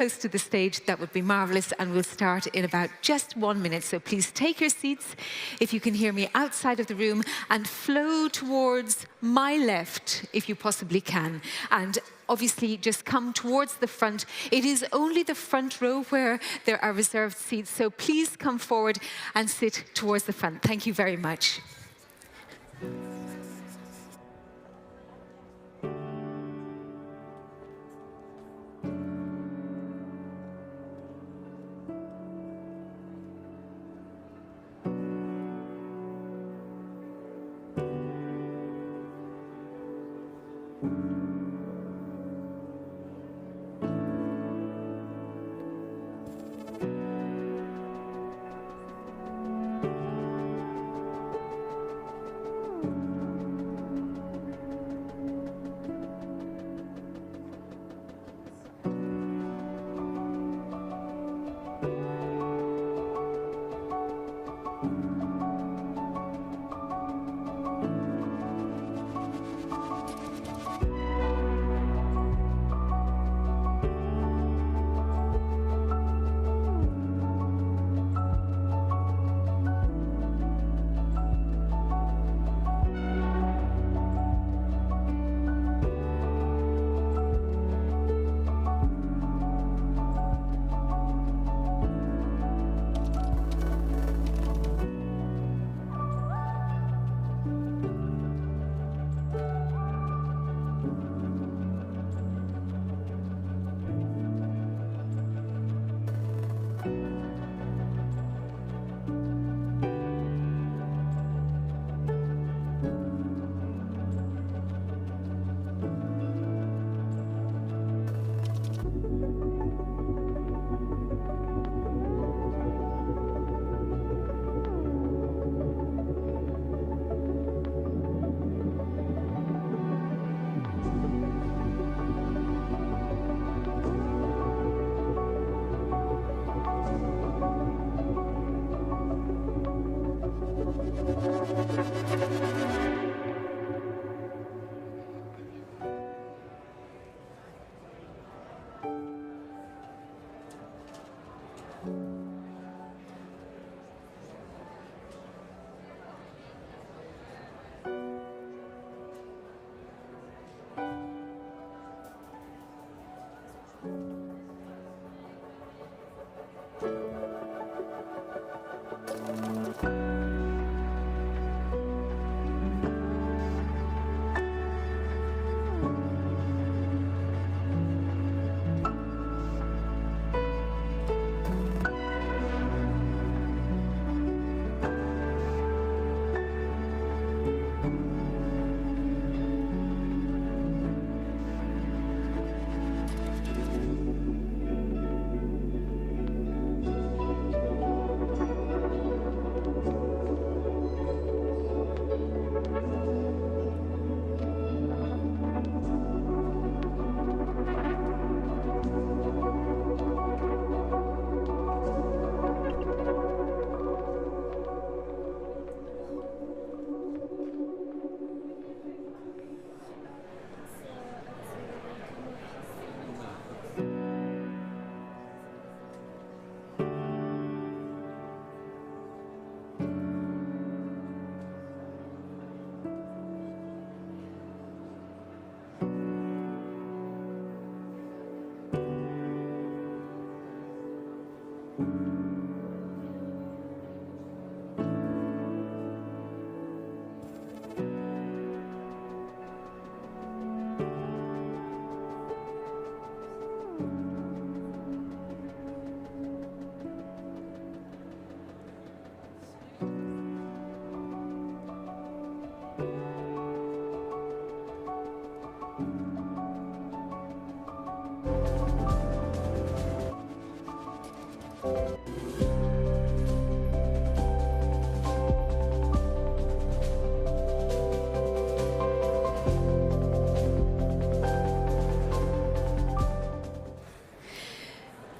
close to the stage, that would be marvelous, and we'll start in about just 1 minute. So please take your seats, if you can hear me, outside of the room, and flow towards my left if you possibly can. And obviously just come towards the front. It is only the front row where there are reserved seats, so please come forward and sit towards the front. Thank you very much.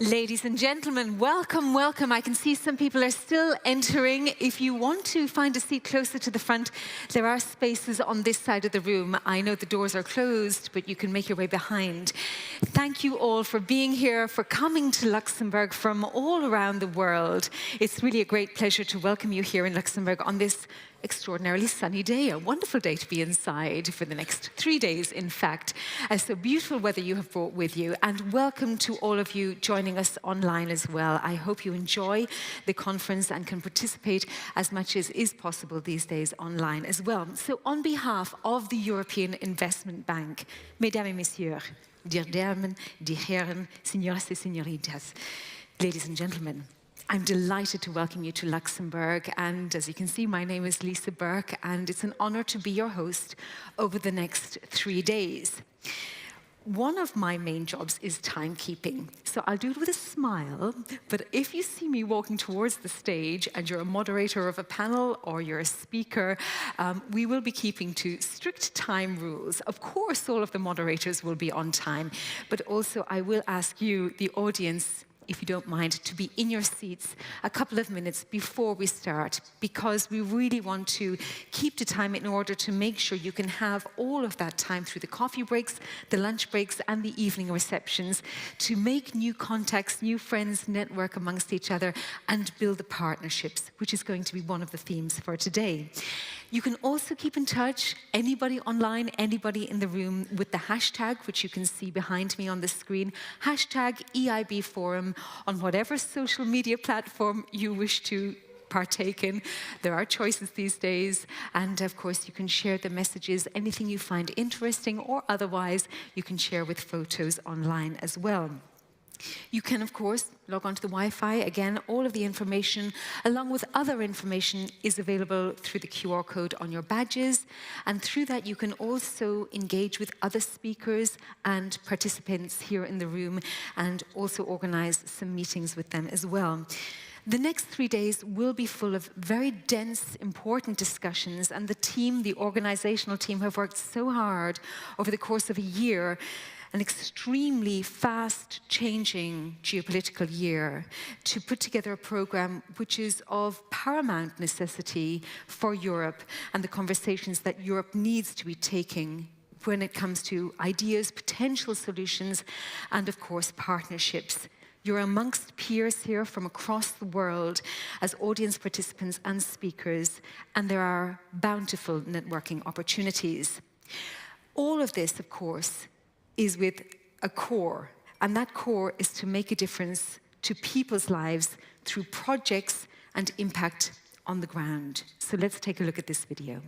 Ladies and gentlemen, welcome, welcome. I can see some people are still entering. If you want to find a seat closer to the front, there are spaces on this side of the room. I know the doors are closed, but you can make your way behind. Thank you all for being here, for coming to Luxembourg from all around the world. It's really a great pleasure to welcome you here in Luxembourg on this extraordinarily sunny day, a wonderful day to be inside for the next 3 days, in fact. So beautiful weather you have brought with you, and welcome to all of you joining us online as well. I hope you enjoy the conference and can participate as much as is possible these days online as well. So on behalf of the European Investment Bank, Mesdames et Messieurs, dear Damen, dear Herren, Signoras et Signoritas, ladies and gentlemen, I'm delighted to welcome you to Luxembourg, and as you can see, my name is Lisa Burke, and it's an honor to be your host over the next 3 days. One of my main jobs is timekeeping, so I'll do it with a smile, but if you see me walking towards the stage and you're a moderator of a panel or you're a speaker, we will be keeping to strict time rules. Of course, all of the moderators will be on time, but also I will ask you, the audience, if you don't mind, to be in your seats a couple of minutes before we start, because we really want to keep the time in order to make sure you can have all of that time through the coffee breaks, the lunch breaks, and the evening receptions to make new contacts, new friends, network amongst each other, and build the partnerships, which is going to be one of the themes for today. You can also keep in touch, anybody online, anybody in the room, with the hashtag, which you can see behind me on the screen, hashtag EIB Forum, on whatever social media platform you wish to partake in. There are choices these days, and of course you can share the messages, anything you find interesting or otherwise, you can share with photos online as well. You can, of course, log onto the Wi-Fi. Again, all of the information, along with other information, is available through the QR code on your badges. And through that, you can also engage with other speakers and participants here in the room, and also organize some meetings with them as well. The next 3 days will be full of very dense, important discussions, and the team, the organizational team, have worked so hard over the course of a year, an extremely fast-changing geopolitical year, to put together a program which is of paramount necessity for Europe and the conversations that Europe needs to be taking when it comes to ideas, potential solutions, and of course, partnerships. You're amongst peers here from across the world as audience participants and speakers, and there are bountiful networking opportunities. All of this, of course, is with a core, and that core is to make a difference to people's lives through projects and impact on the ground. So let's take a look at this video.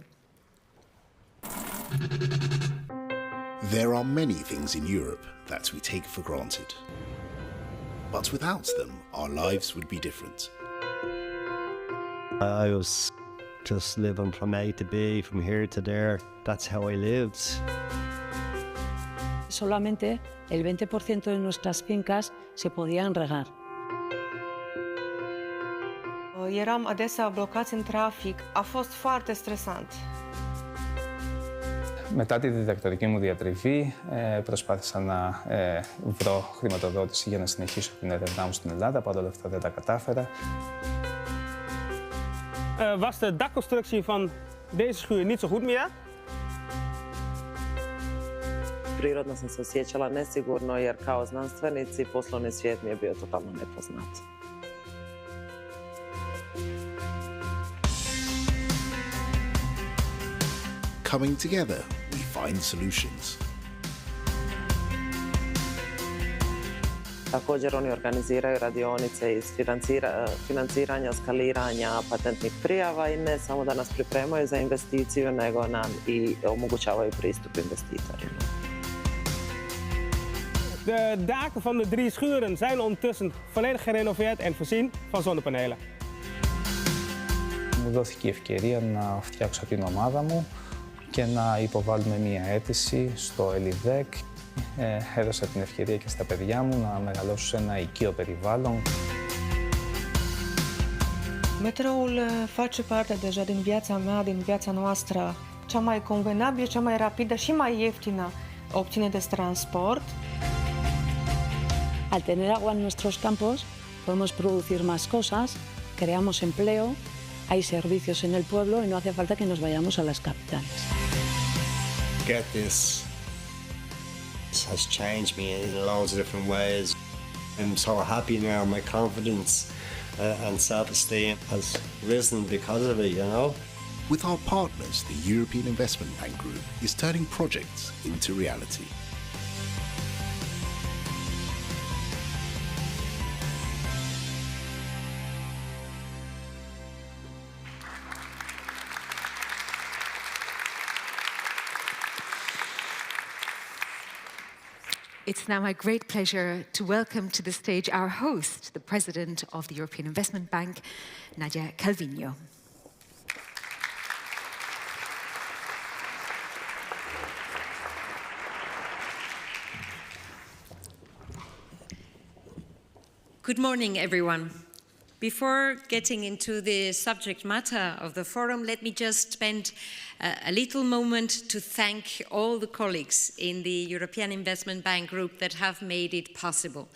There are many things in Europe that we take for granted. But without them, our lives would be different. I was just living from A to B, from here to there. That's how I lived. Solamente el 20% de nuestras fincas se podían regar. Eram adesea blocați în trafic. A fost foarte stresant. Μετά τη διδακτορική μου διατριβή, προσπάθησα να βρω χρηματοδότηση για να συνεχίσω την έρευνά μου στην Ελλάδα. Παρ' όλα αυτά δεν τα κατάφερα. Was de dakconstructie van deze schuur niet zo goed meer? Prirodno sam se osjećala nesigurno jer kao znanstvenici poslovni svijet mi je bio totalno nepoznat. Coming together, we find solutions. Također oni organiziraju radionice iz financiranja, skaliranja patentnih prijava i ne samo da nas pripremaju za investiciju, nego nam i omogućavaju pristup investitorima. De daken van de 3 schuren zijn ondertussen volledig gerenoveerd en voorzien van zonnepanelen. Μου δόθηκε η ευκαιρία να φτιάξω την ομάδα μου και να υποβάλουμε μία αίτηση στο ΕΛΙΔΕΚ. Έδωσα την ευκαιρία και στα παιδιά μου να μεγαλώσουν σε ένα οικείο περιβάλλον. Metroul face parte deja din viața mea, din viața noastră, cea mai convenabilă, cea mai rapidă și mai ieftină opțiune de transport. Al tener agua en nuestros campos, podemos producir más cosas, creamos empleo, hay servicios en el pueblo y no hace falta que nos vayamos a las capitales. Get this has changed me in loads of different ways. I'm so happy now. My confidence and self-esteem has risen because of it, you know. With our partners, the European Investment Bank Group is turning projects into reality. It's now my great pleasure to welcome to the stage our host, the President of the European Investment Bank, Nadia Calviño. Good morning, everyone. Before getting into the subject matter of the forum, let me just spend a little moment to thank all the colleagues in the European Investment Bank Group that have made it possible.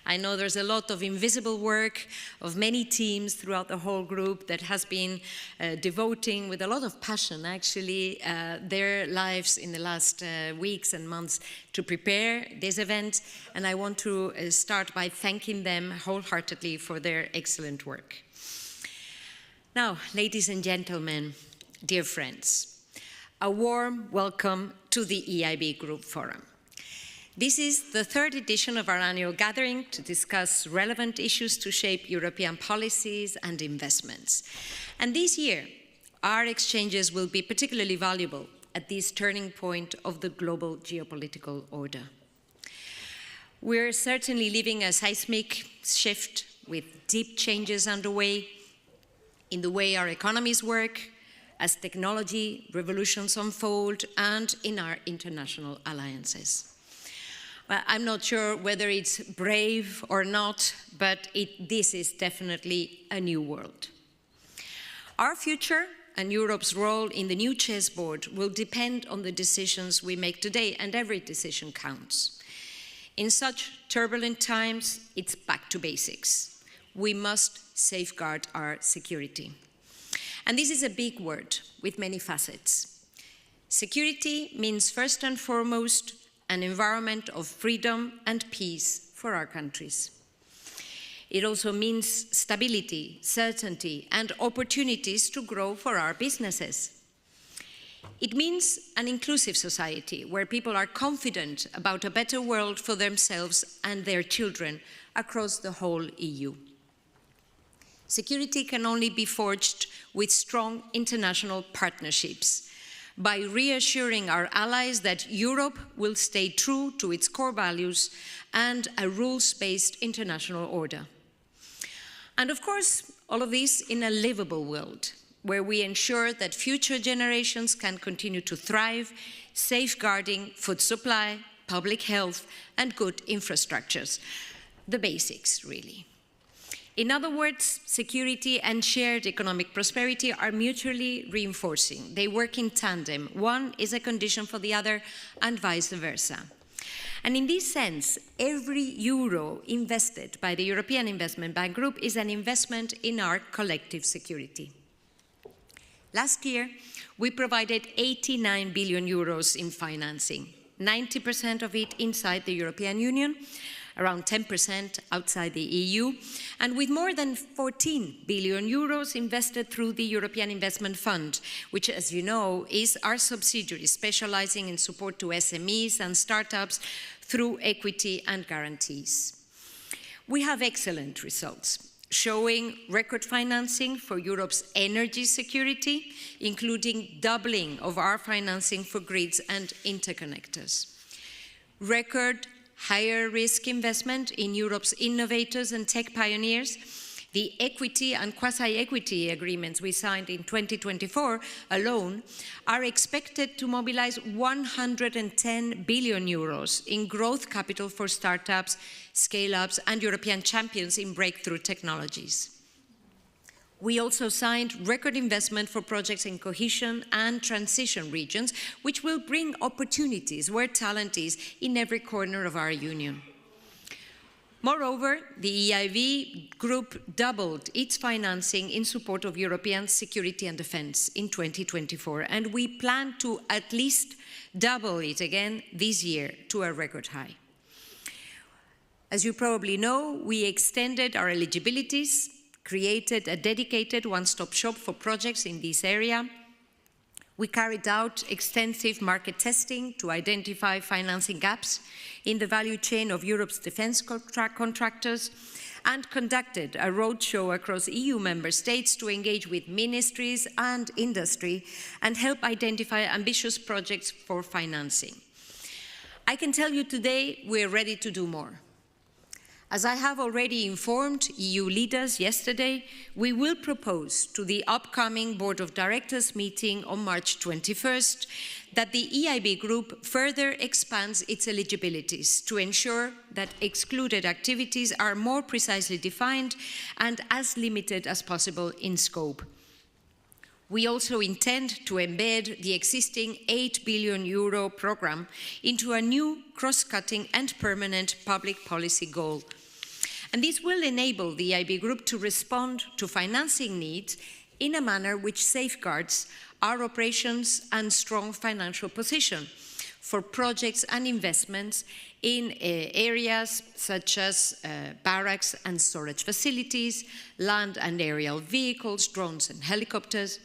I know there's a lot of invisible work of many teams throughout the whole group that has been devoting with a lot of passion, actually, their lives in the last weeks and months to prepare this event. And I want to start by thanking them wholeheartedly for their excellent work. Now, ladies and gentlemen, dear friends, a warm welcome to the EIB Group Forum. This is the third edition of our annual gathering to discuss relevant issues to shape European policies and investments. And this year, our exchanges will be particularly valuable at this turning point of the global geopolitical order. We're certainly living a seismic shift with deep changes underway in the way our economies work, as technology revolutions unfold, and in our international alliances. Well, I'm not sure whether it's brave or not, but this is definitely a new world. Our future and Europe's role in the new chessboard will depend on the decisions we make today, and every decision counts. In such turbulent times, it's back to basics. We must safeguard our security. And this is a big word with many facets. Security means first and foremost an environment of freedom and peace for our countries. It also means stability, certainty, and opportunities to grow for our businesses. It means an inclusive society where people are confident about a better world for themselves and their children across the whole EU. Security can only be forged with strong international partnerships, by reassuring our allies that Europe will stay true to its core values and a rules-based international order. And of course, all of this in a livable world, where we ensure that future generations can continue to thrive, safeguarding food supply, public health, and good infrastructures. The basics, really. In other words, security and shared economic prosperity are mutually reinforcing. They work in tandem. One is a condition for the other, and vice versa. And in this sense, every euro invested by the European Investment Bank Group is an investment in our collective security. Last year, we provided 89 billion euros in financing, 90% of it inside the European Union, around 10% outside the EU, and with more than 14 billion euros invested through the European Investment Fund, which, as you know, is our subsidiary specializing in support to SMEs and startups through equity and guarantees. We have excellent results, showing record financing for Europe's energy security, including doubling of our financing for grids and interconnectors. Record higher risk investment in Europe's innovators and tech pioneers. The equity and quasi-equity agreements we signed in 2024 alone are expected to mobilize 110 billion euros in growth capital for startups, scale-ups, and European champions in breakthrough technologies. We also signed record investment for projects in cohesion and transition regions, which will bring opportunities where talent is in every corner of our union. Moreover, the EIB group doubled its financing in support of European security and defense in 2024, and we plan to at least double it again this year to a record high. As you probably know, we extended our eligibilities, created a dedicated one-stop shop for projects in this area. We carried out extensive market testing to identify financing gaps in the value chain of Europe's defense contractors and conducted a roadshow across EU member states to engage with ministries and industry and help identify ambitious projects for financing. I can tell you today we're ready to do more. As I have already informed EU leaders yesterday, we will propose to the upcoming Board of Directors meeting on March 21st that the EIB Group further expands its eligibilities to ensure that excluded activities are more precisely defined and as limited as possible in scope. We also intend to embed the existing €8 billion programme into a new cross-cutting and permanent public policy goal. And this will enable the EIB Group to respond to financing needs in a manner which safeguards our operations and strong financial position for projects and investments in areas such as barracks and storage facilities, land and aerial vehicles, drones and helicopters,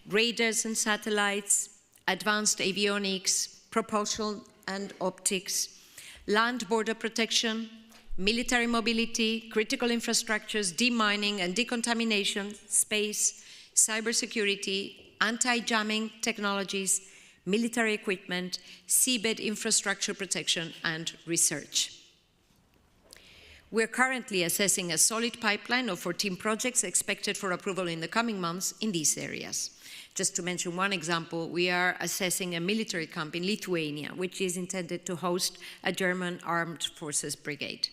radars and satellites, advanced avionics, propulsion and optics, land border protection, military mobility, critical infrastructures, demining and decontamination, space, cybersecurity, anti-jamming technologies, military equipment, seabed infrastructure protection and research. We're currently assessing a solid pipeline of 14 projects expected for approval in the coming months in these areas. Just to mention one example, we are assessing a military camp in Lithuania, which is intended to host a German armed forces brigade.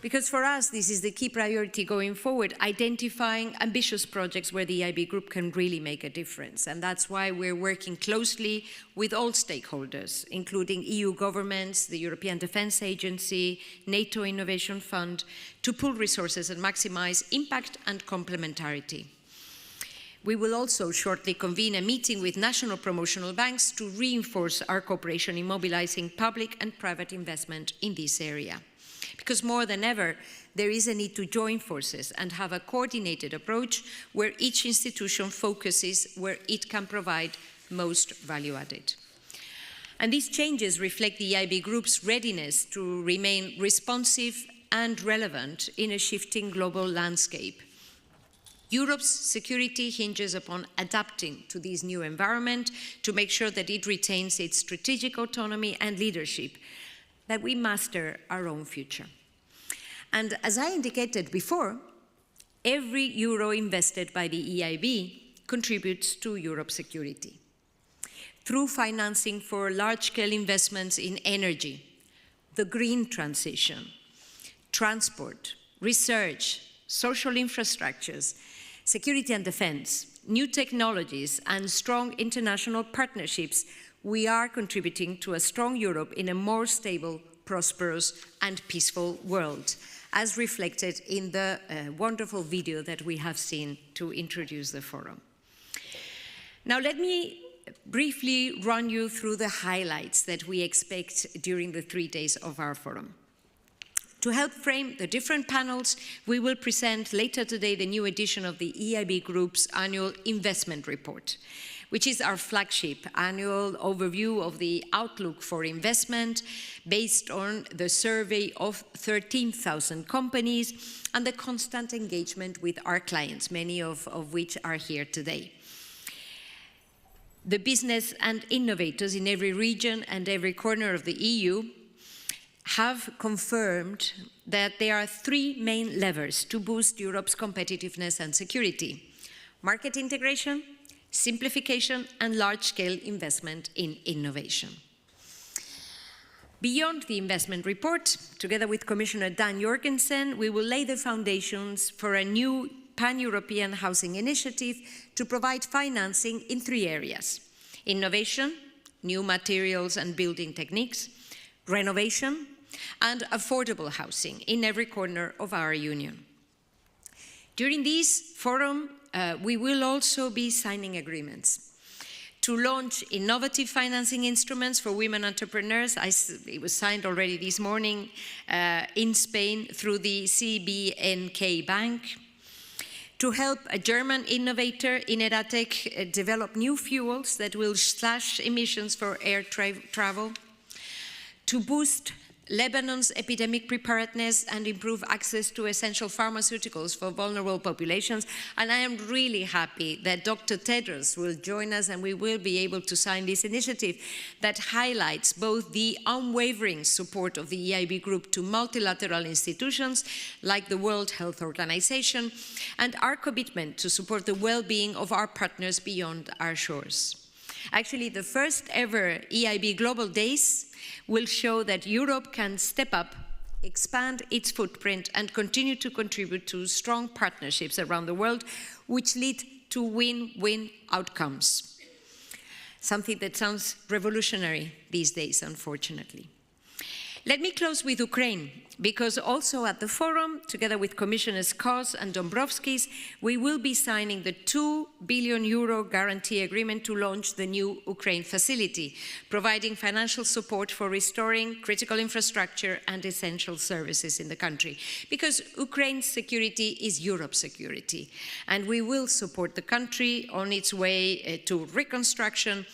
Because for us, this is the key priority going forward, identifying ambitious projects where the EIB Group can really make a difference. And that's why we're working closely with all stakeholders, including EU governments, the European Defence Agency, NATO Innovation Fund, to pool resources and maximize impact and complementarity. We will also shortly convene a meeting with national promotional banks to reinforce our cooperation in mobilizing public and private investment in this area. Because more than ever, there is a need to join forces and have a coordinated approach where each institution focuses where it can provide most value added. And these changes reflect the EIB Group's readiness to remain responsive and relevant in a shifting global landscape. Europe's security hinges upon adapting to this new environment to make sure that it retains its strategic autonomy and leadership, that we master our own future. And as I indicated before, every euro invested by the EIB contributes to Europe's security. Through financing for large-scale investments in energy, the green transition, transport, research, social infrastructures, security and defense, new technologies, and strong international partnerships, we are contributing to a strong Europe in a more stable, prosperous, and peaceful world, as reflected in the wonderful video that we have seen to introduce the forum. Now, let me briefly run you through the highlights that we expect during the 3 days of our forum. To help frame the different panels, we will present later today the new edition of the EIB Group's annual investment report, which is our flagship annual overview of the outlook for investment based on the survey of 13,000 companies and the constant engagement with our clients, many of which are here today. The business and innovators in every region and every corner of the EU have confirmed that there are 3 main levers to boost Europe's competitiveness and security: market integration, simplification, and large-scale investment in innovation. Beyond the investment report, together with Commissioner Dan Jorgensen, we will lay the foundations for a new pan-European housing initiative to provide financing in 3 areas: innovation, new materials and building techniques; renovation, and affordable housing in every corner of our union. During this forum, we will also be signing agreements to launch innovative financing instruments for women entrepreneurs. It was signed already this morning in Spain through the CBNK Bank. To help a German innovator in Eratec develop new fuels that will slash emissions for air travel. To boost Lebanon's epidemic preparedness and improve access to essential pharmaceuticals for vulnerable populations. And I am really happy that Dr. Tedros will join us and we will be able to sign this initiative that highlights both the unwavering support of the EIB Group to multilateral institutions like the World Health Organization and our commitment to support the well-being of our partners beyond our shores. Actually, the first ever EIB Global Days will show that Europe can step up, expand its footprint, and continue to contribute to strong partnerships around the world, which lead to win-win outcomes. Something that sounds revolutionary these days, unfortunately. Let me close with Ukraine, because also at the forum, together with Commissioners Kos and Dombrovskis, we will be signing the €2 billion guarantee agreement to launch the new Ukraine facility, providing financial support for restoring critical infrastructure and essential services in the country. Because Ukraine's security is Europe's security, and we will support the country on its way to reconstruction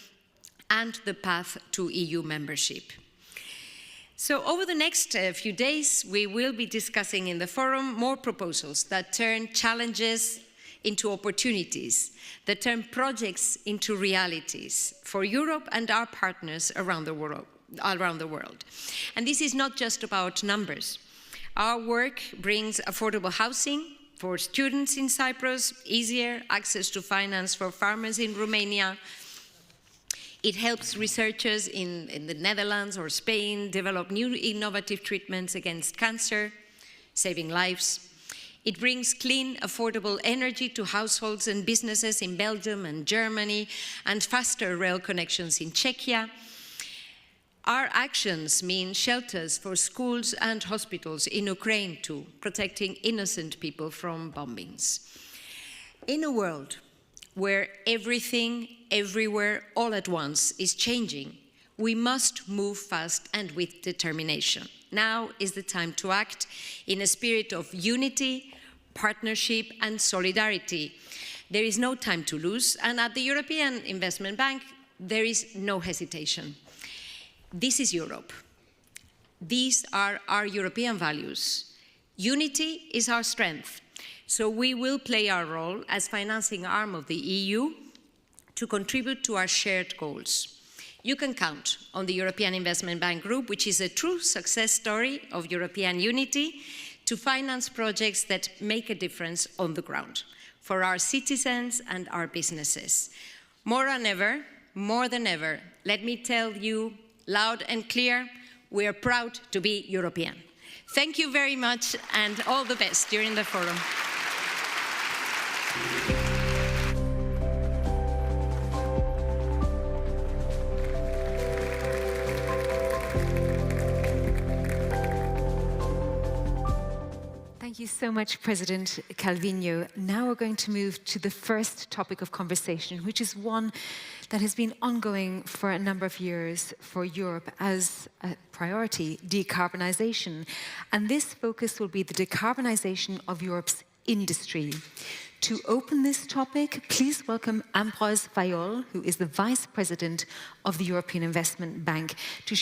and the path to EU membership. So over the next few days, we will be discussing in the forum more proposals that turn challenges into opportunities, that turn projects into realities for Europe and our partners around the world. And this is not just about numbers. Our work brings affordable housing for students in Cyprus, easier access to finance for farmers in Romania. It helps researchers in the Netherlands or Spain develop new innovative treatments against cancer, saving lives. It brings clean, affordable energy to households and businesses in Belgium and Germany, and faster rail connections in Czechia. Our actions mean shelters for schools and hospitals in Ukraine too, protecting innocent people from bombings. In a world where everything, everywhere, all at once is changing, we must move fast and with determination. Now is the time to act in a spirit of unity, partnership, and solidarity. There is no time to lose, and at the European Investment Bank, there is no hesitation. This is Europe. These are our European values. Unity is our strength. So we will play our role as financing arm of the EU to contribute to our shared goals. You can count on the European Investment Bank Group, which is a true success story of European unity, to finance projects that make a difference on the ground for our citizens and our businesses. More than ever, let me tell you loud and clear, we are proud to be European. Thank you very much and all the best during the forum. Thank you so much, President Calviño. Now we're going to move to the first topic of conversation, which is one that has been ongoing for a number of years for Europe as a priority, decarbonization. And this focus will be the decarbonization of Europe's industry. To open this topic, please welcome Ambroise Fayol, who is the Vice President of the European Investment Bank, to